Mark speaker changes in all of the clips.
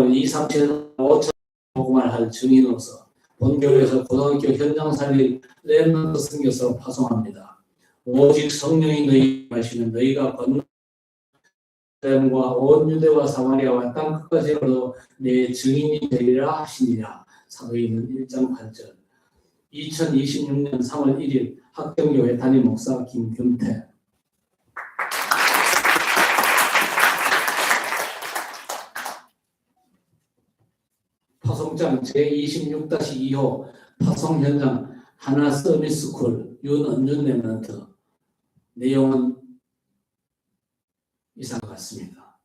Speaker 1: 사람은 2, 3천, 5천 복음을 할 증인으로서 본교회에서 고등학교 현장살이 렘넌트 선교사로 파송합니다. 오직 성령이 너희 마시면 너희가 건너과 온 유대와 사마리아와 땅 끝까지로도 내 증인이 되리라 하시니라. 사도행전 1장 8절. 2026년 3월 1일 학경교회 담임 목사 김경태. 파송장 제26-2호 파송 현장 하나 서비스쿨 윤은준 렘넌트. 내용은 이상 같습니다.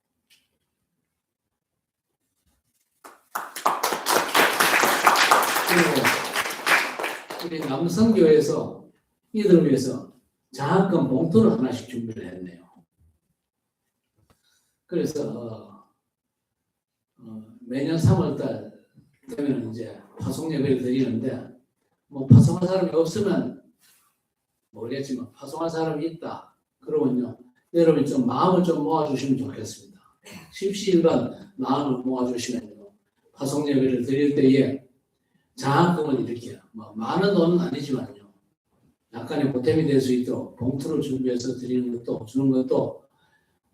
Speaker 1: 그리고 우리 남성교회에서 이들을 위해서 장학금 봉투를 하나씩 준비를 했네요. 그래서 매년 3월달 되면 이제 파송 예배를 드리는데, 뭐 파송할 사람이 없으면 모르겠지만 파송할 사람이 있다 그러면요, 여러분이 좀 마음을 좀 모아주시면 좋겠습니다. 십시일반 마음을 모아주시면요, 파송 예배를 드릴 때에 장학금을 이렇게 뭐 많은 돈은 아니지만요, 약간의 보탬이 될 수 있도록 봉투를 준비해서 드리는 것도, 주는 것도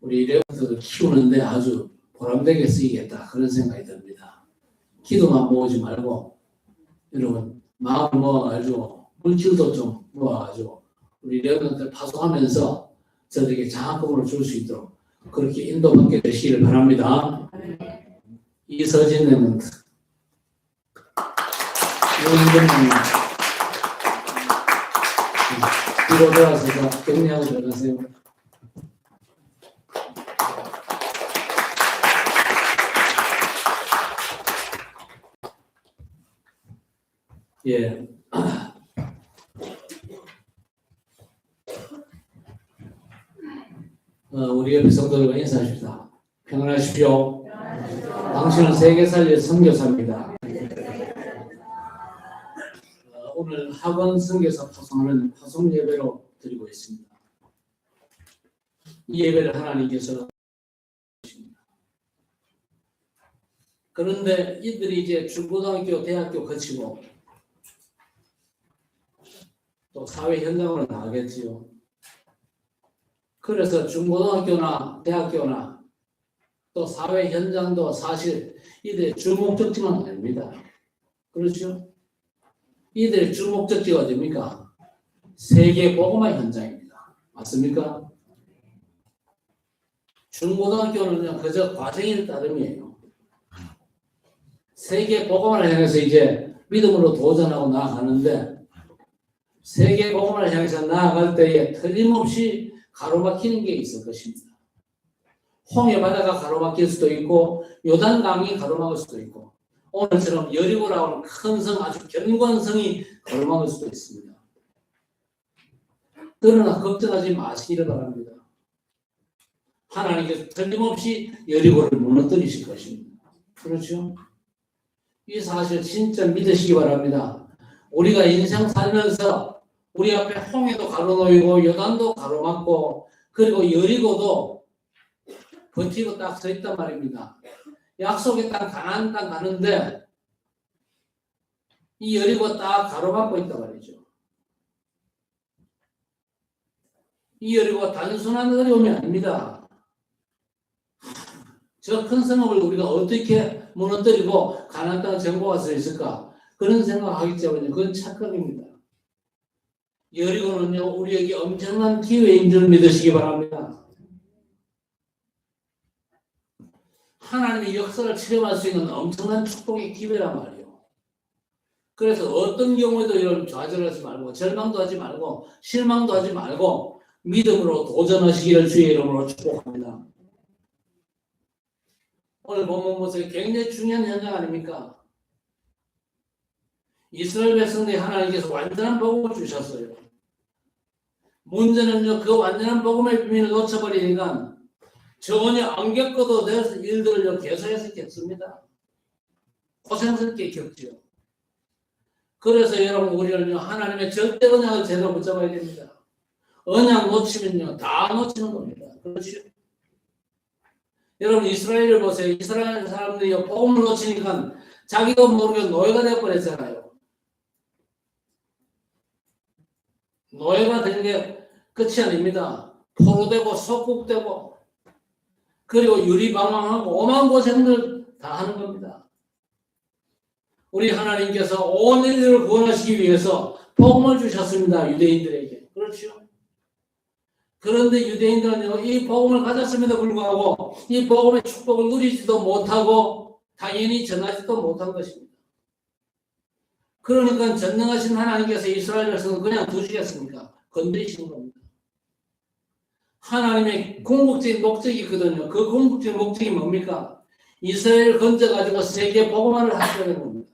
Speaker 1: 우리 렘넌트를 키우는데 아주 보람되게 쓰이겠다, 그런 생각이 듭니다. 기도만 모으지 말고 여러분 마음을 모아가지고 물질도 좀 모아가지고 우리 렘넌트를 파송하면서 저들에게 장학금을 줄 수 있도록 그렇게 인도받게 되시기를 바랍니다. 이서진 렘넌트, 이원정님 뒤로 돌아서서 격려하고 들어가세요. 예. 우리 옆에 성도들과 인사하십시다. 평안하십시오. 당신은 세계 살릴 선교사입니다. 오늘 학원 선교사 파송하는 파송 예배로 드리고 있습니다. 이 예배를 하나님께서 주십니다. 그런데 이들이 이제 중고등학교, 대학교 거치고 또 사회 현장으로 나가겠지요. 그래서 중고등학교나 대학교나 또 사회 현장도 사실 이들의 주목적지는 아닙니다. 그렇죠? 이들의 주목적지가 어디입니까? 세계 복음화 현장입니다. 맞습니까? 중고등학교는 그저 과정일 따름이에요. 세계 복음화를 향해서 이제 믿음으로 도전하고 나아가는데, 세계 복음을 향해서 나아갈 때에 틀림없이 가로막히는 게 있을 것입니다. 홍해 바다가 가로막힐 수도 있고 요단강이 가로막을 수도 있고 오늘처럼 여리고라고 하는 큰 성, 아주 견고한성이 가로막을 수도 있습니다. 그러나 걱정하지 마시기를 바랍니다. 하나님께서 틀림없이 여리고를 무너뜨리실 것입니다. 그렇죠? 이 사실 진짜 믿으시기 바랍니다. 우리가 인생 살면서 우리 앞에 홍해도 가로놓이고 요단도 가로막고 그리고 여리고도 버티고 딱 서 있단 말입니다. 약속의 땅 가나안 땅 가는데 이 여리고 딱 가로막고 있단 말이죠. 이 여리고가 단순한 어려움이 아닙니다. 저 큰 성읍을 우리가 어떻게 무너뜨리고 가나안 땅을 정복할 수 있을까? 그런 생각하기 때문에 그건 착각입니다. 여리고는요, 우리에게 엄청난 기회인 줄 믿으시기 바랍니다. 하나님의 역사를 체험할 수 있는 엄청난 축복의 기회란 말이에요. 그래서 어떤 경우에도 이런 좌절하지 말고 절망도 하지 말고 실망도 하지 말고 믿음으로 도전하시기를 주의 이름으로 축복합니다. 오늘 본문 보세요. 굉장히 중요한 현장 아닙니까? 이스라엘 백성들이 하나님께서 완전한 복음을 주셨어요. 문제는요, 그 완전한 복음의 비밀을 놓쳐버리니까 전혀 안 겪어도 될 일들을 계속해서 겪습니다. 고생스럽게 겪죠. 그래서 여러분, 우리는 하나님의 절대 언약을 제대로 붙잡아야 됩니다. 언약 놓치면요, 다 놓치는 겁니다. 그렇죠? 여러분 이스라엘을 보세요. 이스라엘 사람들이 복음을 놓치니까 자기도 모르게 노예가 되어버렸잖아요. 노예가 되는 게 끝이 아닙니다. 포로되고 속국되고 그리고 유리방황하고 오만 고생들 다 하는 겁니다. 우리 하나님께서 온 인류를 구원하시기 위해서 복음을 주셨습니다. 유대인들에게. 그렇죠? 그런데 유대인들은 이 복음을 가졌음에도 불구하고 이 복음의 축복을 누리지도 못하고 당연히 전하지도 못한 것입니다. 그러니까 전능하신 하나님께서 이스라엘 백성을 그냥 두시겠습니까? 건드리시는 겁니다. 하나님의 궁극적인 목적이 있거든요. 그 궁극적인 목적이 뭡니까? 이스라엘을 건져가지고 세계 복음화를 하시려는 겁니다.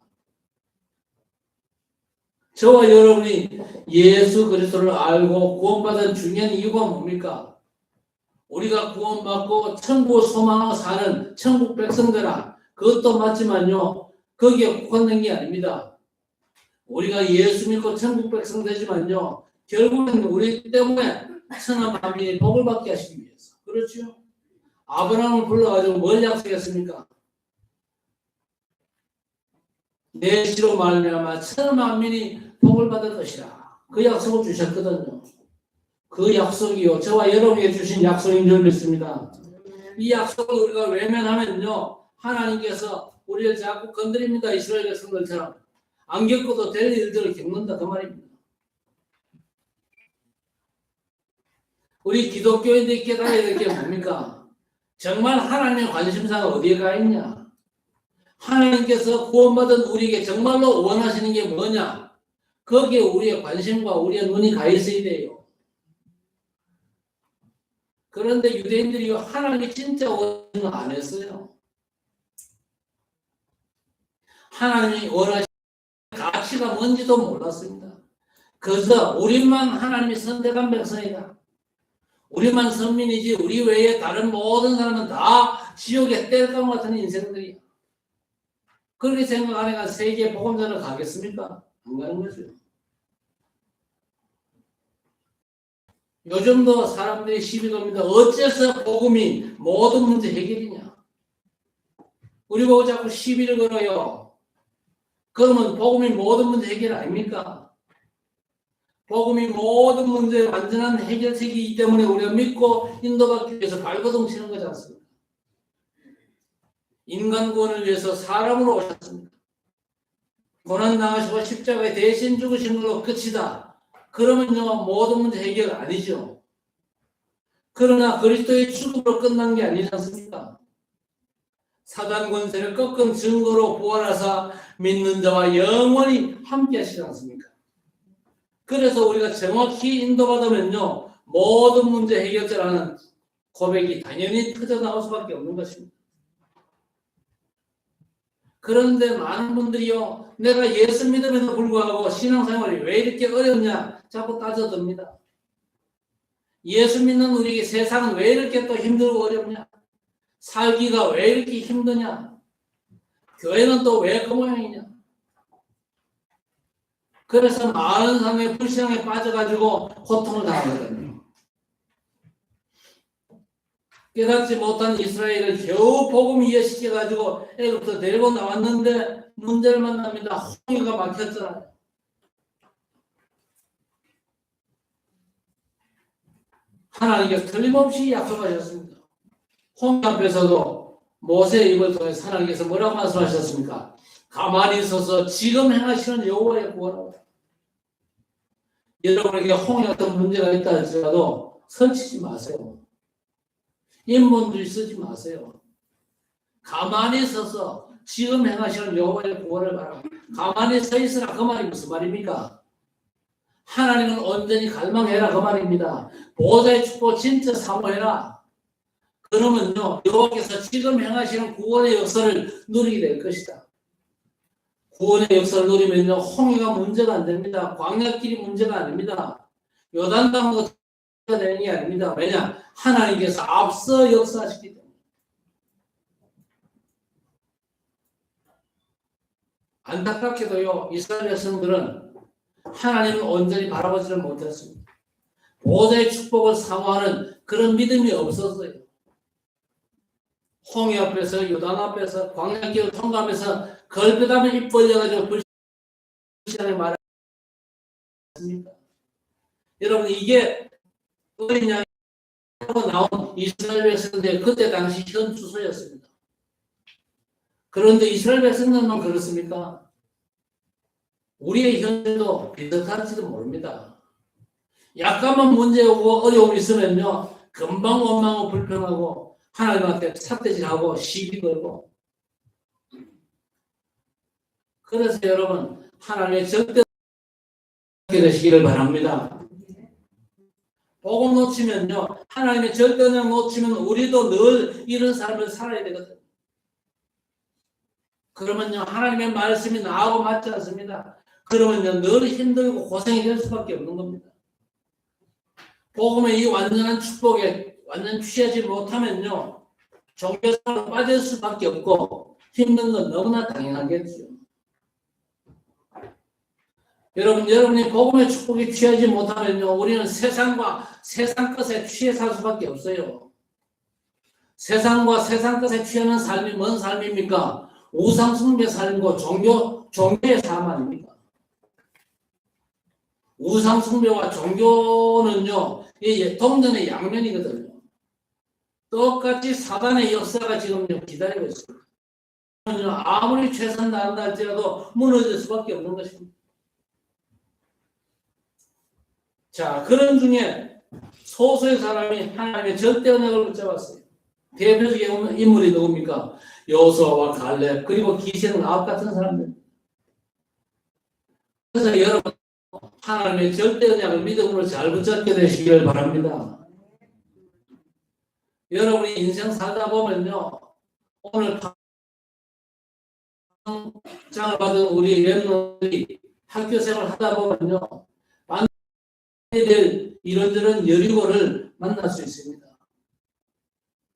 Speaker 1: 저와 여러분이 예수 그리스도를 알고 구원받은 중요한 이유가 뭡니까? 우리가 구원받고 천국 소망하고 사는 천국 백성들아, 그것도 맞지만요, 거기에 국한된 게 아닙니다. 우리가 예수 믿고 천국 백성 되지만요, 결국은 우리 때문에 천하 만민이 복을 받게 하시기 위해서. 그렇죠? 아브라함을 불러가지고 뭘 약속했습니까? 내 시로 말미암아 천하 만민이 복을 받을 것이라. 그 약속을 주셨거든요. 그 약속이요, 저와 여러분에게 주신 약속인 줄 믿습니다. 이 약속을 우리가 외면하면요, 하나님께서 우리를 자꾸 건드립니다. 이스라엘 백성들처럼. 안 겪어도 될 일들을 겪는다 그 말입니다. 우리 기독교인들이 깨달아야 될 게 뭡니까? 정말 하나님의 관심사가 어디에 가 있냐? 하나님께서 구원받은 우리에게 정말로 원하시는 게 뭐냐? 거기에 우리의 관심과 우리의 눈이 가 있어야 돼요. 그런데 유대인들이 하나님이 진짜 원하시는 거 안 했어요. 하나님이 원하시는 가치가 뭔지도 몰랐습니다. 그저 우리만 하나님이 선택한 백성이다. 우리만 선민이지 우리 외에 다른 모든 사람은 다 지옥의 땔감 같은 인생들이야. 그렇게 생각하니까 세계 복음전을 가겠습니까? 안 가는 거죠. 요즘도 사람들이 시비 겁니다. 어째서 복음이 모든 문제 해결이냐? 우리 보고 자꾸 시비를 걸어요. 그러면 복음이 모든 문제 해결 아닙니까? 복음이 모든 문제의 완전한 해결책이기 때문에 우리가 믿고 인도받기 위해서 발버둥 치는 거지 않습니까? 인간 구원을 위해서 사람으로 오셨습니다. 고난 당하시고 십자가에 대신 죽으신 걸로 끝이다. 그러면요, 모든 문제 해결 아니죠. 그러나 그리스도의 죽음으로 끝난 게 아니지 않습니까? 사단 권세를 꺾은 증거로 부활하사 믿는 자와 영원히 함께 하시지 않습니까? 그래서 우리가 정확히 인도받으면요, 모든 문제 해결자라는 고백이 당연히 터져나올 수밖에 없는 것입니다. 그런데 많은 분들이요, 내가 예수 믿음에도 불구하고 신앙생활이 왜 이렇게 어렵냐 자꾸 따져듭니다. 예수 믿는 우리 세상은 왜 이렇게 또 힘들고 어렵냐? 살기가 왜 이렇게 힘드냐? 교회는 또 왜 그 모양이냐? 그래서 많은 사람의 불신앙에 빠져가지고 고통을 당하거든요. 깨닫지 못한 이스라엘을 겨우 복음 이해시켜가지고 애굽부터 데리고 나왔는데 문제를 만납니다. 홍해가 막혔잖아요. 하나님께서 틀림없이 약속하셨습니다. 홍해 앞에서도 모세의 입을 통해 하나님께서 뭐라고 말씀하셨습니까? 가만히 있어서 지금 행하시는 여호와의 구원을. 여러분에게 홍해 같은 문제가 있다 할지라도 설치지 마세요. 인본주의 쓰지 마세요. 가만히 서서 지금 행하시는 여호와의 구원을 바라고 가만히 서 있으라 그 말이 무슨 말입니까? 하나님은 온전히 갈망해라 그 말입니다. 보호자의 축복 진짜 사모해라. 그러면요, 여호와께서 지금 행하시는 구원의 역사를 누리게 될 것이다. 구원의 역사를 누리면요, 홍해가 문제가 안 됩니다. 광야길이 문제가 아닙니다. 요단강도 되는 게 아닙니다. 왜냐? 하나님께서 앞서 역사하시기 때문에. 안타깝게도요, 이스라엘 백성들은 하나님을 온전히 바라보지를 못했습니다. 보호자의 축복을 사모하는 그런 믿음이 없었어요. 홍해 앞에서 요단 앞에서 광야길을 통과하면서 걸핏하면 입 벌려가지고 불신앙의 말을 했습니까? 여러분 이게 어린 양이 나온 이스라엘 백성들 그때 당시 현 주소였습니다. 그런데 이스라엘 백성들만 그렇습니까? 우리의 현재도 비슷할지도 모릅니다. 약간만 문제 오고 어려움이 있으면요 금방 원망하고 불평하고 하나님한테 삿대질하고 시비 걸고. 그래서 여러분 하나님의 절대 되시기를 바랍니다. 복음 놓치면요 하나님의 절대를 놓치면 우리도 늘 이런 삶을 살아야 되거든요. 그러면요 하나님의 말씀이 나하고 맞지 않습니다. 그러면요 늘 힘들고 고생이 될 수밖에 없는 겁니다. 복음의 이 완전한 축복에 완전 취하지 못하면요 종교생활로 빠질 수밖에 없고 힘든 건 너무나 당연하겠죠. 여러분이 복음의 축복에 취하지 못하면요 우리는 세상과 세상 것에 취해 살 수밖에 없어요. 세상과 세상 것에 취하는 삶이 뭔 삶입니까? 우상숭배 삶이고 종교의 삶 아닙니까? 우상숭배와 종교는요 동전의 양면이거든요. 똑같이 사단의 역사가 지금 기다리고 있습니다. 아무리 최선 다한다 할지라도 무너질 수밖에 없는 것입니다. 자, 그런 중에 소수의 사람이 하나님의 절대 언약을 붙잡았어요. 대표적인 인물이 누굽니까? 여호수아와 갈렙 그리고 기생 라합 같은 사람들. 그래서 여러분 하나님의 절대 언약을 믿음으로 잘 붙잡게 되시기를 바랍니다. 여러분이 인생 살다 보면요 오늘 장을 받은 우리 렘넌트들이 학교 생활을 하다 보면요 만나야 될 이런저런 여리고를 만날 수 있습니다.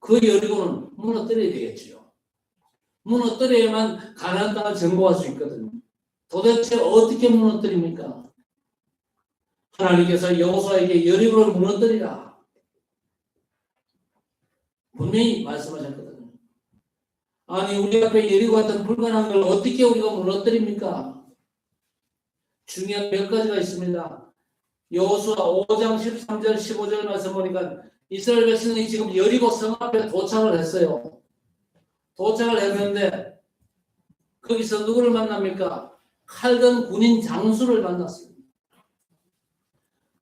Speaker 1: 그 여리고는 무너뜨려야 되겠죠. 무너뜨려야만 가나안 땅을 정복할 수 있거든요. 도대체 어떻게 무너뜨립니까? 하나님께서 여호수아에게 여리고를 무너뜨리라 분명히 말씀하셨거든요. 아니 우리 앞에 여리고 같은 불가능한 걸 어떻게 우리가 무너뜨립니까? 중요한 몇 가지가 있습니다. 여호수아 5장 13절 15절 말씀 보니까 이스라엘 백성이 지금 여리고 성 앞에 도착을 했어요. 도착을 했는데 거기서 누구를 만납니까? 칼든 군인 장수를 만났습니다.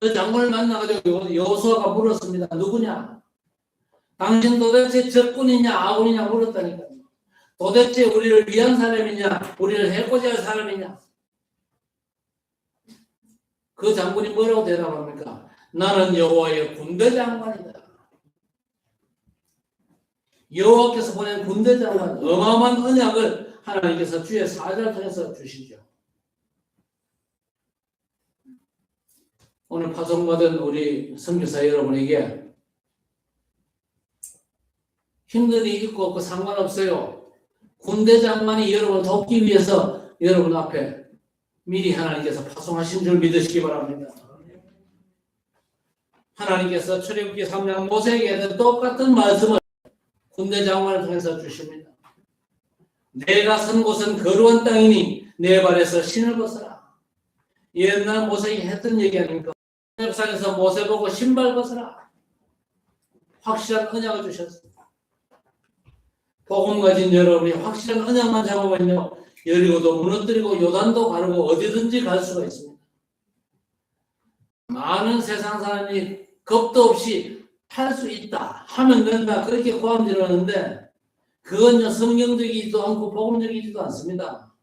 Speaker 1: 그 장군을 만나가지고 여호수아가 물었습니다. 누구냐? 당신 도대체 적군이냐 아군이냐 물었다니까요. 도대체 우리를 위한 사람이냐 우리를 해코지 할 사람이냐? 그 장군이 뭐라고 대답합니까? 나는 여호와의 군대 장관이다. 여호와께서 보낸 군대 장관 어마어마한 언약을 하나님께서 주의 사자를 통해서 주시죠. 오늘 파송받은 우리 선교사 여러분에게 힘든 일이 있고 없고 상관없어요. 군대 장관이 여러분을 돕기 위해서 여러분 앞에 미리 하나님께서 파송하신 줄 믿으시기 바랍니다. 하나님께서 출애굽기 3장 모세에게 했던 똑같은 말씀을 군대 장관을 통해서 주십니다. 내가 선 곳은 거룩한 땅이니 내 발에서 신을 벗어라. 옛날 모세에게 했던 얘기 아닙니까? 산에서 모세 보고 신발 벗어라. 확실한 언약을 주셨습니다. 복음 가진 여러분이 확실한 언약만 잡으면요 여리고도 무너뜨리고 요단도 가르고 어디든지 갈 수가 있습니다. 많은 세상 사람이 겁도 없이 할 수 있다 하면 된다 그렇게 고함지르는데 그건요 성경적이지도 않고 복음적이지도 않습니다.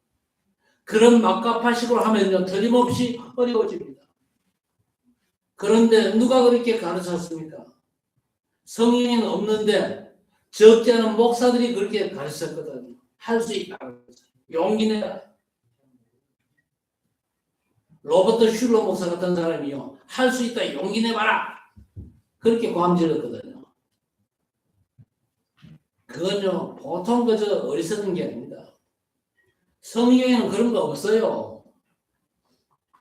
Speaker 1: 그런 막가파식으로 하면요 틀림없이 어려워집니다. 그런데 누가 그렇게 가르쳤습니까? 성경에는 없는데 적지 않은 목사들이 그렇게 가르쳤거든요. 할 수 있다. 용기 내라. 로버트 슐러 목사 같은 사람이요. 할 수 있다. 용기 내봐라. 그렇게 고함질렀거든요. 그건요. 보통 그저 어리석은 게 아닙니다. 성경에는 그런 거 없어요.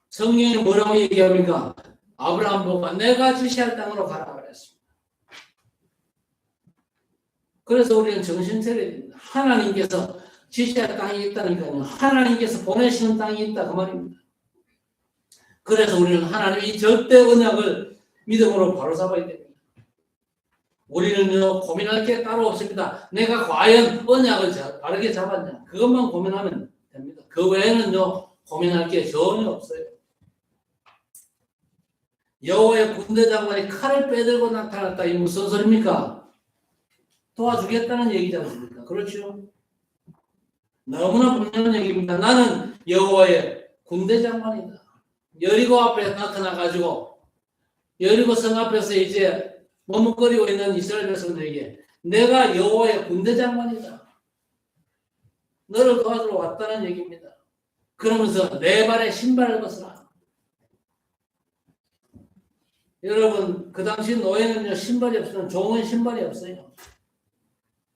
Speaker 1: 성경에 뭐라고 얘기합니까? 아브라함 보고 내가 지시할 땅으로 가라 그랬습니다. 그래서 우리는 정신 차려야 됩니다. 하나님께서 지시할 땅이 있다니까요. 하나님께서 보내시는 땅이 있다 그 말입니다. 그래서 우리는 하나님의 이 절대 언약을 믿음으로 바로잡아야 됩니다. 우리는요 고민할 게 따로 없습니다. 내가 과연 언약을 바르게 잡았냐 그것만 고민하면 됩니다. 그 외에는요 고민할 게 전혀 없어요. 여호와의 군대 장관이 칼을 빼들고 나타났다. 이 무슨 소리입니까? 도와주겠다는 얘기지 않습니까? 그렇죠? 너무나 분명한 얘기입니다. 나는 여호와의 군대 장관이다. 여리고 앞에 나타나가지고 여리고 성 앞에서 이제 머뭇거리고 있는 이스라엘 백성들에게 내가 여호와의 군대 장관이다. 너를 도와주러 왔다는 얘기입니다. 그러면서 내 발에 신발을 벗어라. 여러분 그 당시 노예는요 신발이 없으면 좋은 신발이 없어요.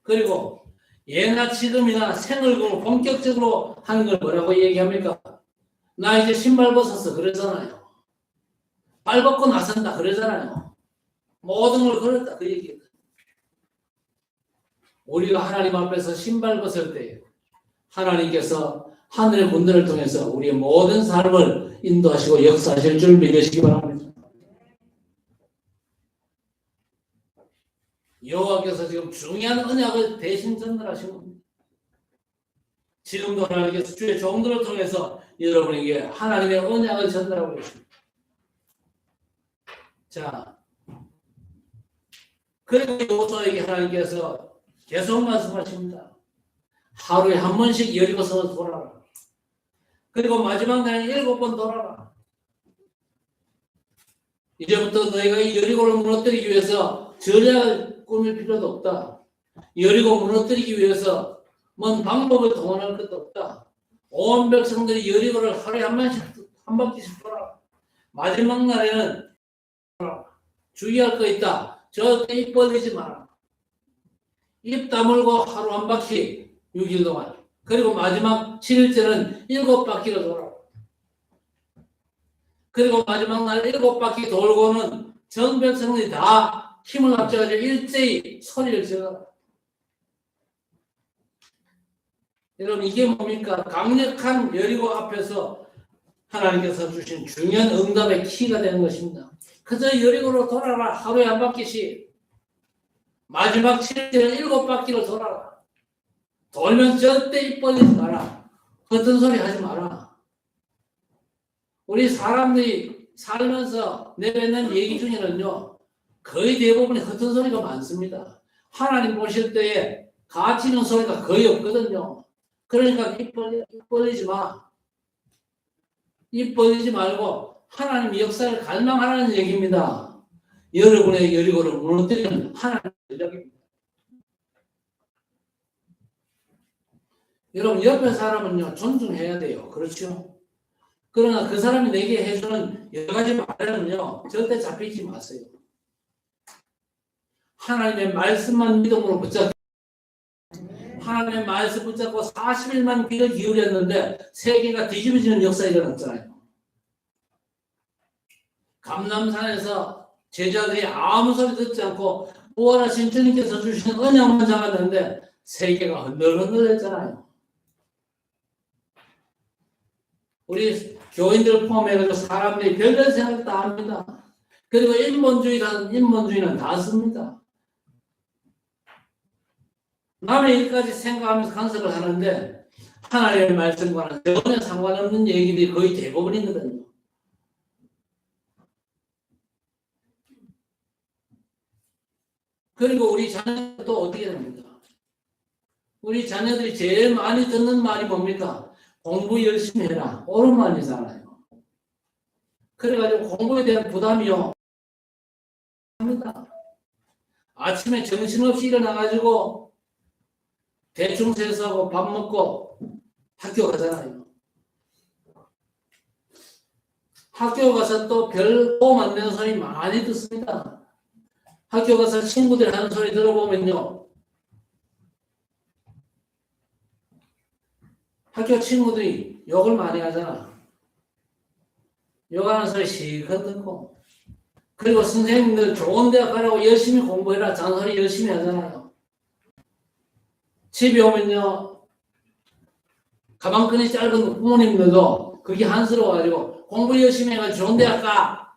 Speaker 1: 그리고 예나 지금이나 생얼금을 본격적으로 하는 걸 뭐라고 얘기합니까? 나 이제 신발 벗었어 그러잖아요. 발 벗고 나선다 그러잖아요. 모든 걸 걸었다 그 얘기입니다. 우리가 하나님 앞에서 신발 벗을 때 하나님께서 하늘의 군대를 통해서 우리의 모든 삶을 인도하시고 역사하실 줄 믿으시기 바랍니다. 여호와께서 지금 중요한 언약을 대신 전달하신 겁니다. 지금도 하나님께서 주의 종들을 통해서 여러분에게 하나님의 언약을 전달하고 계십니다. 자, 그리고 여호수아에게 하나님께서 계속 말씀하십니다. 하루에 한 번씩 여리고성을 돌아라. 그리고 마지막 날에 7번 돌아라. 이제부터 너희가 이 여리고를 무너뜨리기 위해서 전략을 꾸밀 필요도 없다. 여리고 무너뜨리기 위해서 뭔 방법을 동원할 것도 없다. 온 백성들이 여리고를 하루에 한 바퀴씩 돌아라. 마지막 날에는 주의할 거 있다. 절대 입 벌리지 마라. 입 다물고 하루 한 바퀴 6일 동안. 그리고 마지막 7일째는 7바퀴를 돌아라. 그리고 마지막 날 7바퀴 돌고는 전 백성들이 다 힘을 합쳐가지고 일제히 소리를 지어라. 여러분 이게 뭡니까? 강력한 여리고 앞에서 하나님께서 주신 중요한 응답의 키가 되는 것입니다. 그저 여리고로 돌아라. 하루에 한 바퀴씩. 마지막 7일째는 7바퀴를 돌아라. 돌면 절대 입 벌리지 마라. 헛된 소리 하지 마라. 우리 사람들이 살면서 내뱉는 얘기 중에는요. 거의 대부분이 헛된 소리가 많습니다. 하나님 보실 때에 가치 있는 소리가 거의 없거든요. 그러니까 입 벌리지 마. 입 벌리지 말고 하나님 역사를 갈망하라는 얘기입니다. 여러분의 여리고를 무너뜨리는 하나님의 전략입니다. 여러분 옆에 사람은요 존중해야 돼요. 그렇죠? 그러나 그 사람이 내게 해주는 여러 가지 말에는요 절대 잡히지 마세요. 하나님의 말씀만 믿음으로 붙잡고 하나님의 말씀 붙잡고 40일만 귀를 기울였는데 세계가 뒤집어지는 역사가 일어났잖아요. 감람산에서 제자들이 아무 소리 듣지 않고 부활하신 주님께서 주신 언약만 잡았는데 세계가 흔들흔들했잖아요. 우리 교인들 포함해서 사람들이 별별 생각 다 합니다. 그리고 인본주의는 다 씁니다. 남의 일까지 생각하면서 간섭을 하는데 하나님의 말씀과는 전혀 상관없는 얘기들이 거의 대부분이거든요. 그리고 우리 자녀도 어떻게 됩니까? 우리 자녀들이 제일 많이 듣는 말이 뭡니까? 공부 열심히 해라. 옳은 말이잖아요. 그래가지고 공부에 대한 부담이요. 합니다. 아침에 정신없이 일어나가지고 대충 세수하고 밥 먹고 학교 가잖아요. 학교 가서 또 별 도움 안 되는 소리 많이 듣습니다. 학교 가서 친구들 하는 소리 들어보면요. 학교 친구들이 욕을 많이 하잖아. 욕하는 소리 실컷 듣고. 그리고 선생님들 좋은 대학 가라고 열심히 공부해라. 잔소리 열심히 하잖아요. 집에 오면요, 가방끈이 짧은 부모님들도 그게 한스러워가지고 공부 열심히 해가지고 좋은 대학 가.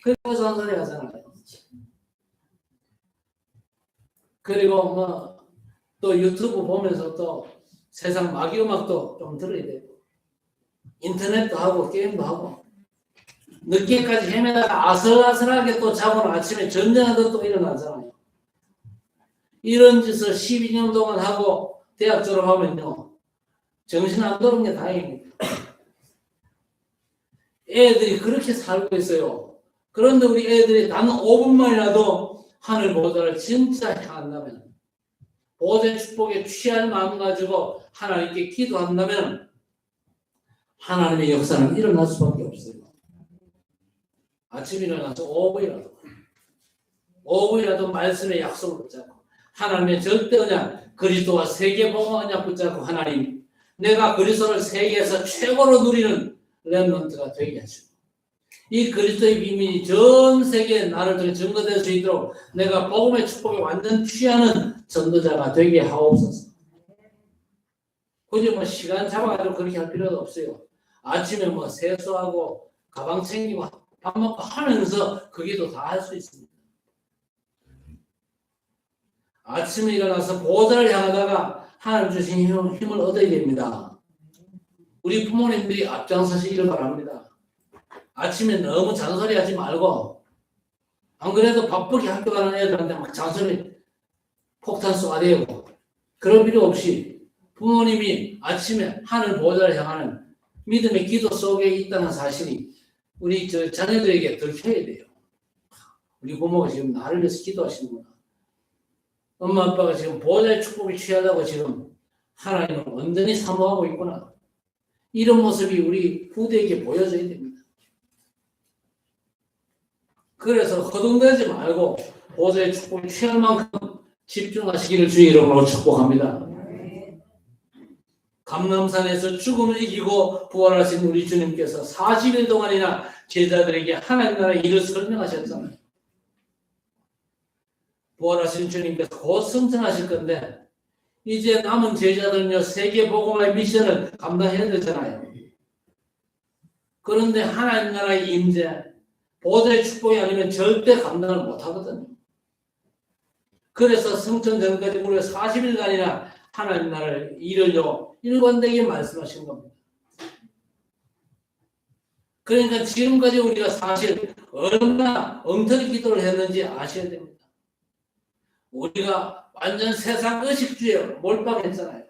Speaker 1: 그래서 잔소리 하잖아요. 그리고 뭐 또 유튜브 보면서 또 세상 마귀 음악도 좀 들어야 되고 인터넷도 하고 게임도 하고 늦게까지 헤매다가 아슬아슬하게 또 자고는 아침에 전쟁하듯 또 일어나잖아요. 이런 짓을 12년 동안 하고 대학 졸업하면요, 정신 안 돌은 게 다행입니다. 애들이 그렇게 살고 있어요. 그런데 우리 애들이 단 5분만이라도 하늘 보좌를 진짜 향한다면, 보좌의 축복에 취할 마음 가지고 하나님께 기도한다면 하나님의 역사는 일어날 수밖에 없어요. 아침에 일어나서 5분이라도 말씀의 약속을 붙잡고 하나님의 절대 언약, 그리스도와 세계복음 언약 붙잡고 하나님, 내가 그리스도를 세계에서 최고로 누리는 렘넌트가 되게 하시고 이 그리스도의 비밀이 전 세계에 나를 통해 증거될 수 있도록 내가 복음의 축복에 완전 취하는 전도자가 되게 하옵소서. 굳이 뭐 시간 잡아가지고 그렇게 할 필요도 없어요. 아침에 뭐 세수하고 가방 챙기고 밥 먹고 하면서 그 기도 다 할 수 있습니다. 아침에 일어나서 보좌를 향하다가 하나님 주신 힘을 얻어야 됩니다. 우리 부모님들이 앞장서시기를 바랍니다. 아침에 너무 잔소리하지 말고, 안 그래도 바쁘게 학교 가는 애들한테 막 잔소리 폭탄 쏘아대고 그럴 필요 없이 부모님이 아침에 하늘 보좌를 향하는 믿음의 기도 속에 있다는 사실이 우리 자녀들에게 들켜야 돼요. 우리 부모가 지금 나를 위해서 기도하시는구나. 엄마 아빠가 지금 보좌의 축복을 취하려고 지금 하나님을 온전히 사모하고 있구나. 이런 모습이 우리 후대에게 보여져야 됩니다. 그래서 허둥대지 말고 보좌의 축복을 취할 만큼 집중하시기를 주의 이름으로 축복합니다. 감람산에서 죽음을 이기고 부활하신 우리 주님께서 40일 동안이나 제자들에게 하나님 나라의 일을 설명하셨잖아요. 부활하신 주님께서 곧 승천하실 건데 이제 남은 제자들은요, 세계 복음화의 미션을 감당해야 되잖아요. 그런데 하나님 나라의 임재, 보좌의 축복이 아니면 절대 감당을 못하거든요. 그래서 승천 전까지 무려 40일간이나 하나님 나라를 이루려 일관되게 말씀하신 겁니다. 그러니까 지금까지 우리가 사실 얼마나 엉터리 기도를 했는지 아셔야 됩니다. 우리가 완전 세상 의식주의에 몰빵했잖아요.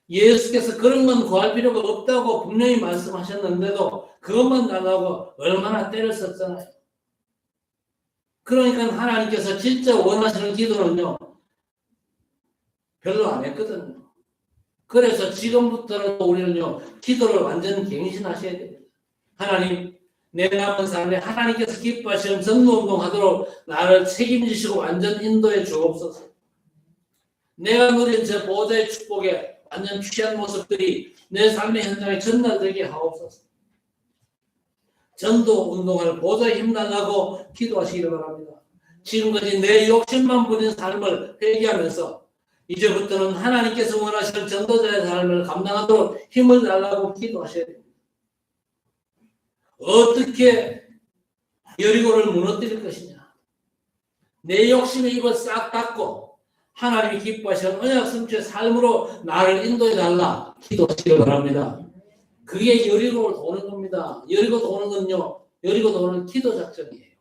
Speaker 1: 예수께서 그런 건 구할 필요가 없다고 분명히 말씀하셨는데도 그것만 달라고 얼마나 때를 썼잖아요. 그러니까 하나님께서 진짜 원하시는 기도는요, 별로 안 했거든요. 그래서 지금부터는 우리는요, 기도를 완전 갱신하셔야 됩니다. 하나님, 내 남은 삶에 하나님께서 기뻐하시는 전도운동하도록 나를 책임지시고 완전 인도해 주옵소서. 내가 누린 저 보좌의 축복에 완전 취한 모습들이 내 삶의 현장에 전달되게 하옵소서. 전도운동을 보좌에 힘달라고 기도하시기를 바랍니다. 지금까지 내 욕심만 부린 삶을 회개하면서 이제부터는 하나님께서 원하시는 전도자의 삶을 감당하도록 힘을 달라고 기도하셔야 됩니다. 어떻게 여리고를 무너뜨릴 것이냐. 내 욕심의 입을 싹 닫고 하나님이 기뻐하시는 언약 성취의 삶으로 나를 인도해 달라 기도하시길 바랍니다. 그게 여리고를 도는 겁니다. 여리고 도는 건요, 여리고 도는 기도 작전이에요.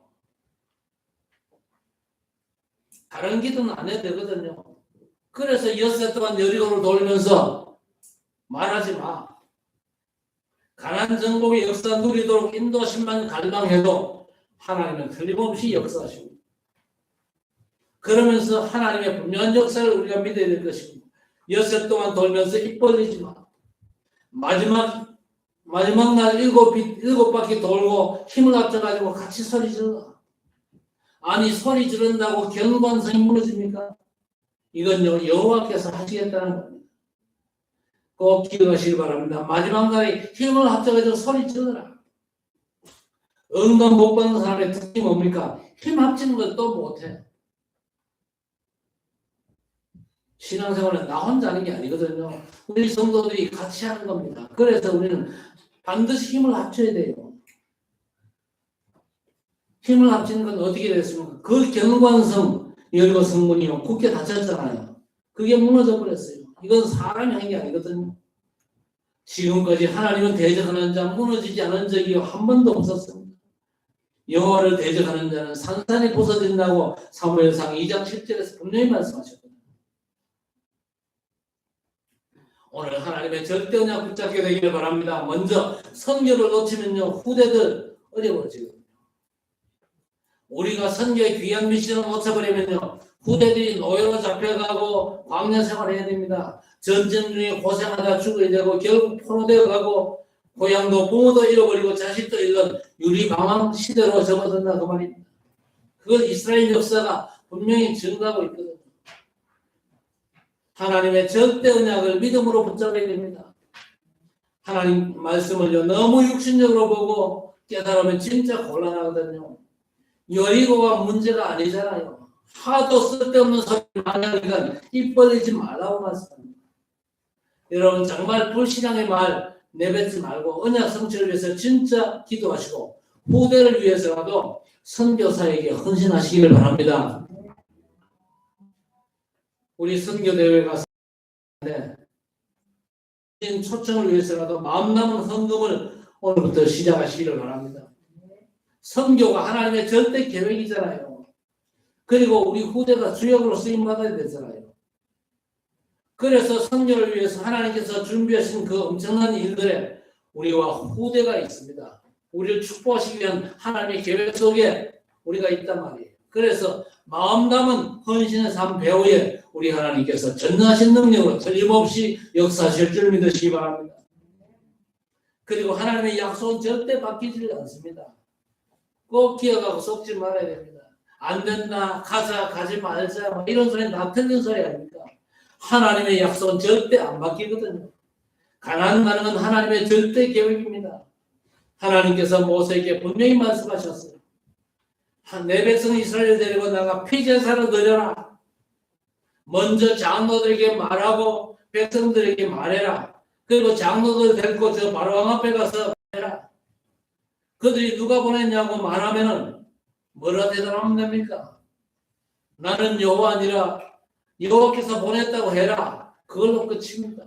Speaker 1: 다른 기도는 안 해도 되거든요. 그래서 6해 동안 여리고를 돌면서 말하지 마. 가나안 정복의 역사 누리도록 인도하심만 갈망해도 하나님은 틀림없이 역사하십니다. 그러면서 하나님의 분명한 역사를 우리가 믿어야 될 것입니다. 6해 동안 돌면서 입 벌리지 마. 마지막 날 7바퀴 돌고 힘을 합쳐가지고 같이 소리 질러. 아니, 소리 지른다고 경관성이 무너집니까? 이건요, 여호와께서 하시겠다는 겁니다. 꼭 기억하시기 바랍니다. 마지막 날에 힘을 합쳐가지고 소리 질러라. 응답 못 받는 사람의 특징이 뭡니까? 힘 합치는 걸 또 못해. 신앙생활은 나 혼자 하는 게 아니거든요. 우리 성도들이 같이 하는 겁니다. 그래서 우리는 반드시 힘을 합쳐야 돼요. 힘을 합치는 건 어떻게 됐습니까? 그 경관성 여리고 성문이요 굳게 닫혔잖아요. 그게 무너져 버렸어요. 이건 사람이 한 게 아니거든요. 지금까지 하나님을 대적하는 자 무너지지 않은 적이 한 번도 없었습니다. 여호와를 대적하는 자는 산산이 부서진다고 사무엘상 2장 10절에서 분명히 말씀하셨거든요. 오늘 하나님의 절대 언약 붙잡게 되기를 바랍니다. 먼저 선교를 놓치면요 후대들 어려워지거든요. 우리가 선교의 귀한 미션을 놓쳐버리면요 후대들이 노예로 잡혀가고 광야 생활을 해야 됩니다. 전쟁 중에 고생하다 죽어야 되고 결국 포로되어 가고 고향도 부모도 잃어버리고 자식도 잃는 유리방황 시대로 접어든다 그 말입니다. 그걸 이스라엘 역사가 분명히 증가하고 있거든요. 하나님의 절대 언약을 믿음으로 붙잡아야 됩니다. 하나님 말씀을 너무 육신적으로 보고 깨달으면 진짜 곤란하거든요. 여리고가 문제가 아니잖아요. 하도 쓸데없는 소리를 많이 하니까 입 벌리지 말라고 말씀합니다. 여러분 정말 불신앙의 말 내뱉지 말고 언약 성취를 위해서 진짜 기도하시고 후대를 위해서라도 선교사에게 헌신하시기를 바랍니다. 우리 선교대회 가서 초청을 위해서라도 마음 남은 헌금을 오늘부터 시작하시기를 바랍니다. 선교가 하나님의 절대 계획이잖아요. 그리고 우리 후대가 주역으로 쓰임받아야 되잖아요. 그래서 선교를 위해서 하나님께서 준비하신 그 엄청난 일들에 우리와 후대가 있습니다. 우리를 축복하시기 위한 하나님의 계획 속에 우리가 있단 말이에요. 그래서 마음 담은 헌신의 삶 배후에 우리 하나님께서 전능하신 능력으로 틀림없이 역사하실 줄 믿으시기 바랍니다. 그리고 하나님의 약속은 절대 바뀌지 않습니다. 꼭 기억하고 속지 말아야 됩니다. 안 된다, 가자, 가지 말자, 이런 소리는 다 틀린 소리 아닙니까? 하나님의 약속은 절대 안 바뀌거든요. 가나안 가는 건 하나님의 절대 계획입니다. 하나님께서 모세에게 분명히 말씀하셨어요. 내 백성 이스라엘을 데리고 나가 피제사를 드려라. 먼저 장로들에게 말하고 백성들에게 말해라. 그리고 장로들 데리고 저 바로왕 앞에 가서 해라. 그들이 누가 보냈냐고 말하면은 뭐라 대답하면 됩니까? 나는 여호와 아니라 여호와께서 보냈다고 해라. 그걸로 끝입니다.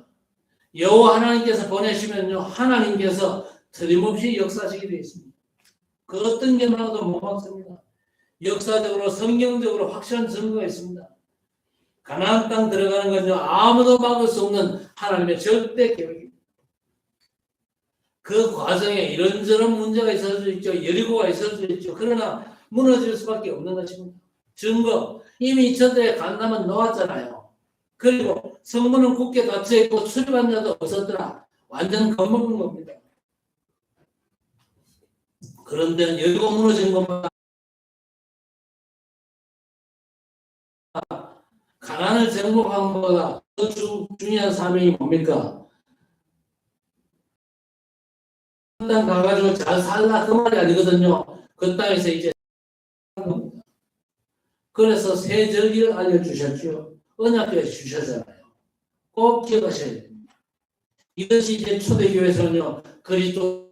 Speaker 1: 여호와 하나님께서 보내시면요 하나님께서 틀림없이 역사하시게 되어 있습니다. 그 어떤 게 나와도 못 막습니다. 역사적으로 성경적으로 확실한 증거가 있습니다. 가나안 땅 들어가는 건요 아무도 막을 수 없는 하나님의 절대 계획입니다. 그 과정에 이런저런 문제가 있을 수 있죠. 여리고가 있을 수 있죠. 그러나 무너질 수밖에 없는 것입니다. 증거 이미 저들의 간담은 놓았잖아요. 그리고 성문은 굳게 닫혀있고 출입한 자도 없었더라. 완전 겁먹은 겁니다. 그런데 여리고 무너진 것만 가나안을 정복한 것보다 더 중요한 사명이 뭡니까? 땅 가가지고 잘 살라 그 말이 아니거든요. 그 땅에서 이제 그래서 새 절기를 알려주셨죠. 언약궤 주셨잖아요. 꼭 기억하셔야 됩니다. 이것이 이제 초대교회에서는요 그리스도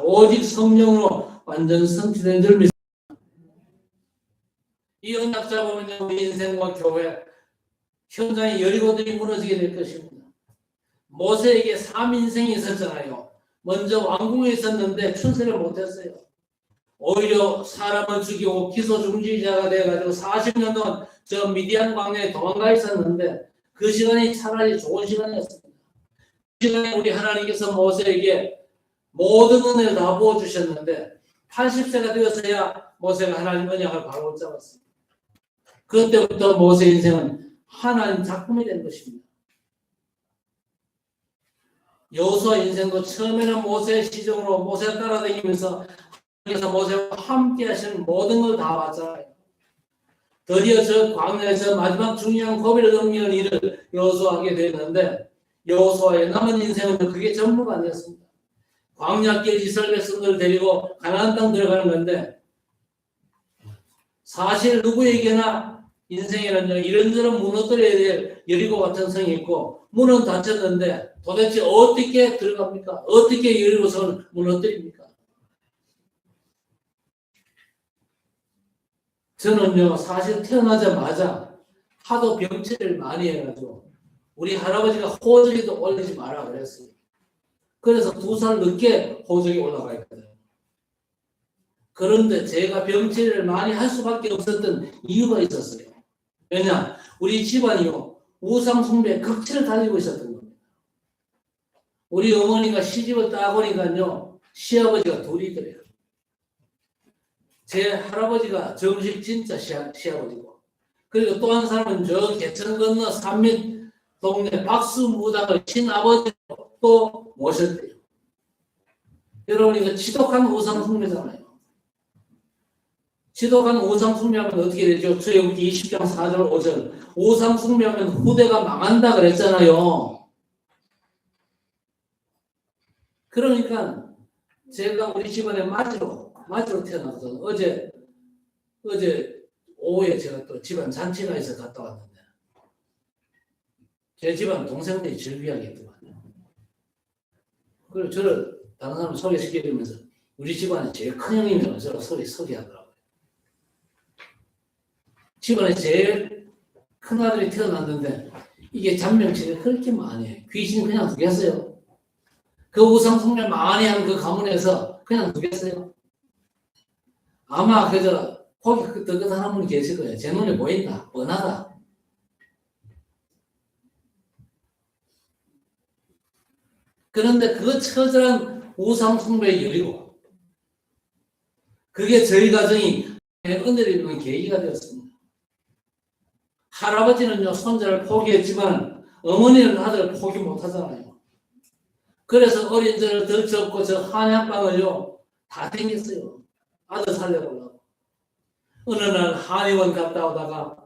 Speaker 1: 오직 성령으로 완전 성취된 줄 믿습니다. 이 언약 잡으면 우리 인생과 교회 현장에 여리고들이 무너지게 될 것입니다. 모세에게 3인생이 있었잖아요. 먼저 왕궁에 있었는데 출세를 못했어요. 오히려 사람을 죽이고 기소중지자가 돼가지고 40년 동안 저 미디안 광야에 도망가 있었는데 그 시간이 차라리 좋은 시간이었습니다. 그 시간에 우리 하나님께서 모세에게 모든 은혜를 다 부어주셨는데 80세가 되어서야 모세가 하나님 언약을 바로 붙잡았습니다. 그때부터 모세 인생은 하나님 작품이 된 것입니다. 여호수아 인생도 처음에는 모세의 시종으로 모세가 따라다니면서 하나님께서 모세와 함께 하시는 모든 걸 다 봤잖아요. 드디어 저 광야에서 마지막 중요한 고비를 넘기는 일을 여호수아하게 되었는데 여호수아의 남은 인생은 그게 전부가 아니었습니다. 광야길 이스라엘 백성들을 데리고 가나안 땅 들어가는 건데 사실 누구에게나 인생에는요, 이런저런 무너뜨려야 될 여리고 같은 성이 있고, 문은 닫혔는데 도대체 어떻게 들어갑니까? 어떻게 여리고성을 무너뜨립니까? 저는요, 사실 태어나자마자 하도 병치를 많이 해가지고, 우리 할아버지가 호적에도 올리지 마라 그랬어요. 그래서 2살 늦게 호적에 올라가 있거든요. 그런데 제가 병치를 많이 할 수밖에 없었던 이유가 있었어요. 왜냐? 우리 집안이요, 우상숭배에 극치를 달리고 있었던 겁니다. 우리 어머니가 시집을 따보니까요, 시아버지가 둘이더래요. 제 할아버지가 정식 진짜 시아버지고, 그리고 또 한 사람은 저 개천 건너 산밑 동네 박수무당을 친아버지로 또 모셨대요. 여러분, 이거 지독한 우상숭배잖아요. 지독한 우상숭배하면 어떻게 되죠? 출애굽기 20장 4절 5절. 우상숭배하면 후대가 망한다 그랬잖아요. 그러니까 제가 우리 집안에 맞으로 태어나서 어제 오후에 제가 또 집안 잔치가 있어 갔다 왔는데 제 집안 동생들이 즐비하게 했더만요. 그리고 저를 다른 사람 소개시켜주면서 우리 집안에 제일 큰 형님이라고 저를 소개하더라고요. 집안에 제일 큰 아들이 태어났는데 이게 잔명치가 그렇게 많이 해. 귀신이 그냥 두겠어요. 그 우상숭배 많이 한 그 가문에서 그냥 두겠어요. 아마 그저 거기 뜨뜻한 분이 계실 거예요. 제 눈에 보인다. 뻔하다. 그런데 그 처절한 우상숭배의 열이고 그게 저희 가정이 은혜를 입는 계기가 되었습니다. 할아버지는요, 손자를 포기했지만 어머니는 아들을 포기 못하잖아요. 그래서 어린 저를 덜쳐업고 저 한약방을요 다 댕겼어요. 아들 살려보려고. 어느 날 한의원 갔다 오다가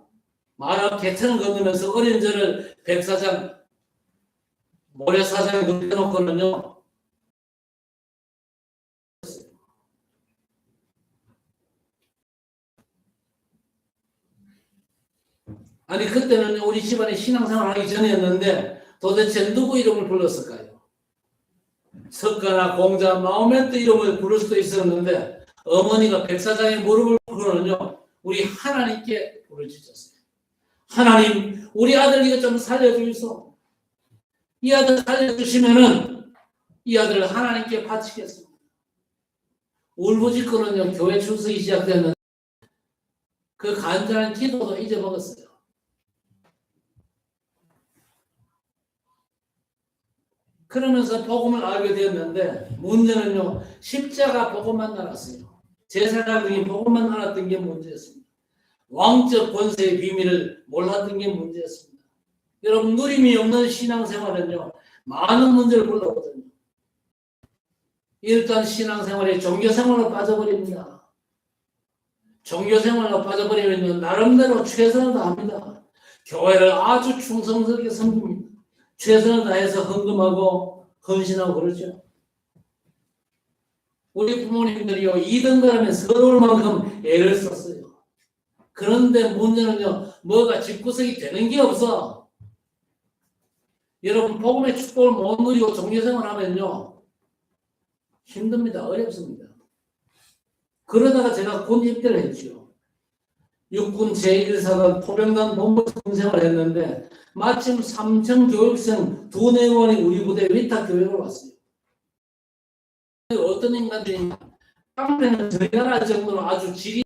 Speaker 1: 마라 개천을 건너면서 어린 저를 백사장 모래사장에 눕혀놓고는요 아니 그때는 우리 집안에 신앙생활 하기 전이었는데 도대체 누구 이름을 불렀을까요? 석가나 공자, 마호메트 이름을 부를 수도 있었는데 어머니가 백사장의 무릎을 꿇고는요 우리 하나님께 부르짖었어요. 하나님, 우리 아들 이거 좀 살려주이소. 이 아들 살려주시면은 이 아들을 하나님께 바치겠습니다. 울부짖고는요 교회 출석이 시작됐는데 그 간절한 기도도 잊어먹었어요. 그러면서 복음을 알게 되었는데 문제는요 십자가 복음만 알았어요. 제사장이 복음만 알았던 게 문제였습니다. 왕적 권세의 비밀을 몰랐던 게 문제였습니다. 여러분 누림이 없는 신앙생활은요 많은 문제를 불러오거든요. 일단 신앙생활에 종교생활로 빠져버립니다. 종교생활로 빠져버리면 나름대로 최선을 다합니다. 교회를 아주 충성스럽게 섬깁니다. 최선을 다해서 헌금하고 헌신하고 그러죠. 우리 부모님들이요 2등 가라면 서러울 만큼 애를 썼어요. 그런데 문제는요 뭐가 집구석이 되는 게 없어. 여러분 복음의 축복을 못 누리고 종교생활 하면요 힘듭니다. 어렵습니다. 그러다가 제가 군 입대를 했죠. 육군 제1사단 포병단 본부 군생활을 했는데 마침 삼청 교육생 2-4번이 우리 부대에 위탁 교육을 왔어요. 어떤 인간들이 깡패는 저희가 할 정도로 아주 질이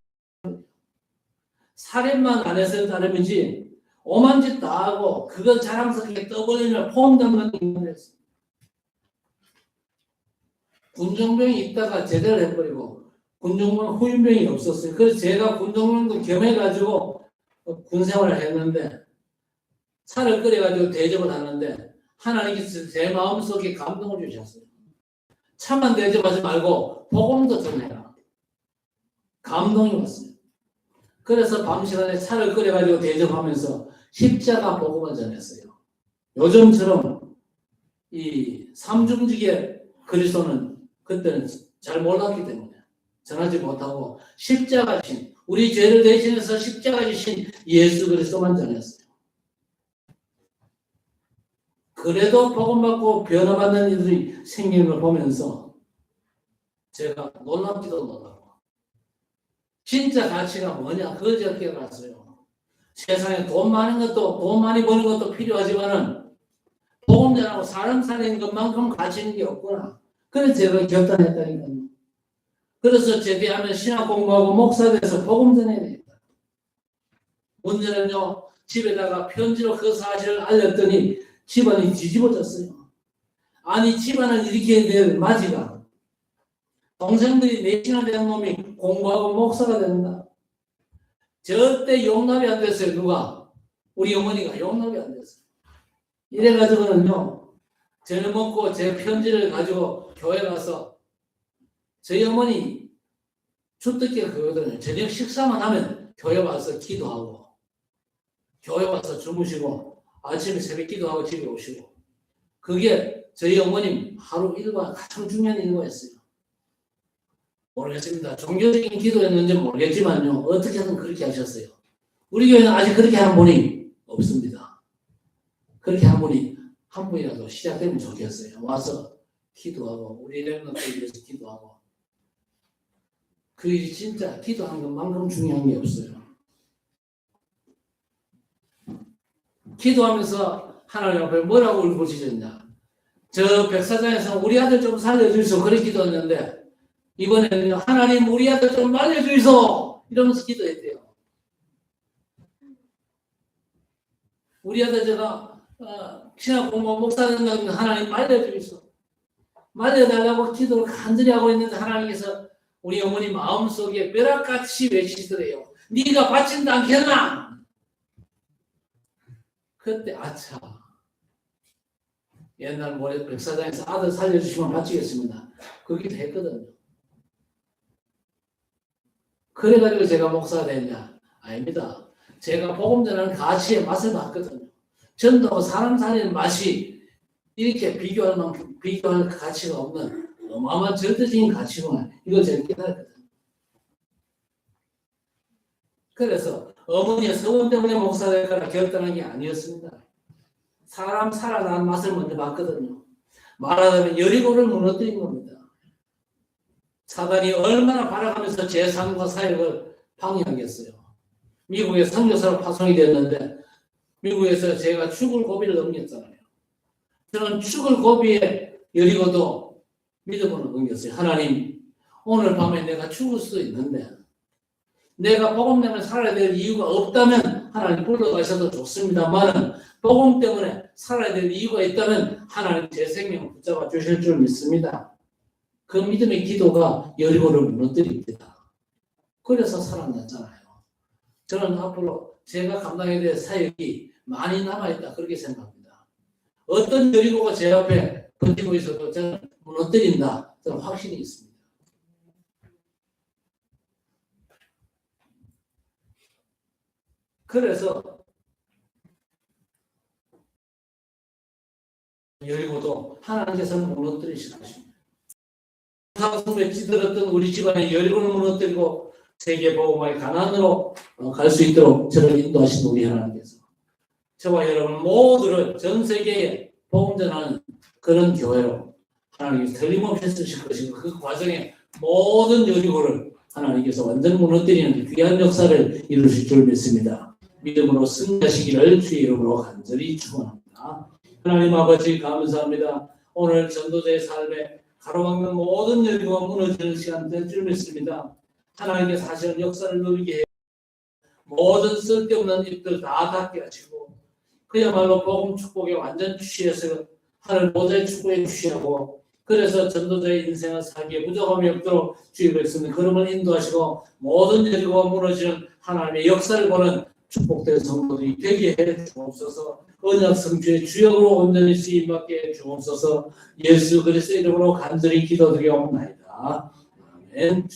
Speaker 1: 살인만 안 해서 다름이지 오만 짓 다 하고 그걸 자랑스럽게 떠벌리며 포옹담는 인간이었어요. 군종병이 있다가 제대를 해버리고 군종병 후임병이 없었어요. 그래서 제가 군종병도 겸해가지고 군생활을 했는데 차를 끓여가지고 대접을 하는데 하나님께서 제 마음속에 감동을 주셨어요. 차만 대접하지 말고 복음도 전해라. 감동이 왔어요. 그래서 밤 시간에 차를 끓여가지고 대접하면서 십자가 복음을 전했어요. 요즘처럼 이 삼중직의 그리스도는 그때는 잘 몰랐기 때문에 전하지 못하고 십자가신 우리 죄를 대신해서 십자가 지신 예수 그리스도만 전했어요. 그래도 복음받고 변화받는 이들이 생기는 걸 보면서 제가 놀랍기도 놀라고, 진짜 가치가 뭐냐 그걸 제가 깨달았어요. 세상에 돈 많이 버는 것도 필요하지만은 복음 전하고 사람 살리는 것만큼 가치 있는 게 없구나. 그래서 제가 결단했다니까요. 그래서 제대하면 신학 공부하고 목사 돼서 복음 전해야 되겠다. 문제는요, 집에다가 편지로 그 사실을 알렸더니 집안이 뒤집어졌어요. 아니, 집안을 일으켜야 될 마지가 동생들이 내신화 된 놈이 공부하고 목사가 된다. 절대 용납이 안 됐어요. 누가? 우리 어머니가 용납이 안 됐어요. 이래가지고는요, 저녁 먹고 제 편지를 가지고 교회 가서 저희 어머니 주특기가 그거거든요. 저녁 식사만 하면 교회 와서 기도하고, 교회 와서 주무시고, 아침에 새벽 기도하고 집에 오시고, 그게 저희 어머님 하루 일과 가장 중요한 일과였어요. 모르겠습니다. 종교적인 기도였는지 모르겠지만요, 어떻게든 그렇게 하셨어요. 우리 교회는 아직 그렇게 하는 분이 없습니다. 그렇게 하는 분이 한 분이라도 시작되면 좋겠어요. 와서 기도하고, 우리 렘넌트를 위해서 기도하고. 그 일이 진짜 기도하는 것만큼 중요한 게 없어요. 기도하면서 하나님 앞에 뭐라고 울부짖었냐. 저 백사장에서 우리 아들 좀 살려주소. 그렇게 기도했는데, 이번에는 하나님 우리 아들 좀 말려주소. 이러면서 기도했대요. 우리 아들 제가 신학 공부 목사 된다면 하나님 말려주소. 말려달라고 기도를 간절히 하고 있는데 하나님께서 우리 어머니 마음속에 벼락같이 외치더래요. 네가 바친다 않겠나? 그때 아차. 옛날 모래 백사장에서 아들 살려주시면 바치겠습니다. 그 기도 했거든요. 그래가지고 제가 목사가 됐냐? 아닙니다. 제가 복음 전하는 가치의 맛을 봤거든요. 전도하고 사람 살리는 맛이 이렇게 비교할 가치가 없는 어마어마한 절대적인 가치구나. 이걸 제가 깨달았거든요. 그래서 어머니의 서원 때문에 목사 될까라 결단한 게 아니었습니다. 사람 살아나는 맛을 먼저 봤거든요. 말하자면 여리고를 무너뜨린 겁니다. 사단이 얼마나 발악하면서 제3과 사역을 방해하겠어요. 미국에 선교사로 파송이 됐는데 미국에서 제가 죽을 고비를 넘겼잖아요. 저는 죽을 고비에 여리고도 믿음으로 넘겼어요. 하나님, 오늘 밤에 내가 죽을 수도 있는데 내가 복음 때문에 살아야 될 이유가 없다면 하나님 불러가셔도 좋습니다만 복음 때문에 살아야 될 이유가 있다면 하나님 제 생명을 붙잡아 주실 줄 믿습니다. 그 믿음의 기도가 여리고를 무너뜨립니다. 그래서 살아났잖아요. 저는 앞으로 제가 감당해야 될 사역이 많이 남아있다 그렇게 생각합니다. 어떤 여리고가 제 앞에 버티고 있어도 저는 무너뜨린다 저는 확신이 있습니다. 그래서 여리고도 하나님께서는 무너뜨리실 것입니다. 사슴에 찌들었던 우리 집안의 여리고를 무너뜨리고 세계복음화의 가난으로 갈 수 있도록 저를 인도하신 우리 하나님께서 저와 여러분 모두를 전 세계에 복음 전하는 그런 교회로 하나님께서 틀림없이 쓰실 것이고 그 과정에 모든 여리고를 하나님께서 완전 무너뜨리는 귀한 역사를 이루실 줄 믿습니다. 믿음으로 승리하시기를 주의 이름으로 간절히 축원합니다. 하나님 아버지 감사합니다. 오늘 전도자의 삶에 가로막는 모든 여리고가 무너지는 시간 될 줄 믿습니다. 하나님께서 사실은 역사를 누리게 해 모든 쓸데없는 입들 다 닫게 하시고 그야말로 복음 축복에 완전 취해서 하늘 보좌의 축복에 취하고 그래서 전도자의 인생을 살기에 부족함이 없도록 주의 백성의 걸음을 인도하시고 모든 여리고가 무너지는 하나님의 역사를 보는 축복된 성도들이 되게 해 주옵소서. 언약 성취의 주역으로 온전히 쓰임받게 해 주옵소서. 예수 그리스도의 이름으로 간절히 기도드리옵나이다. 아멘.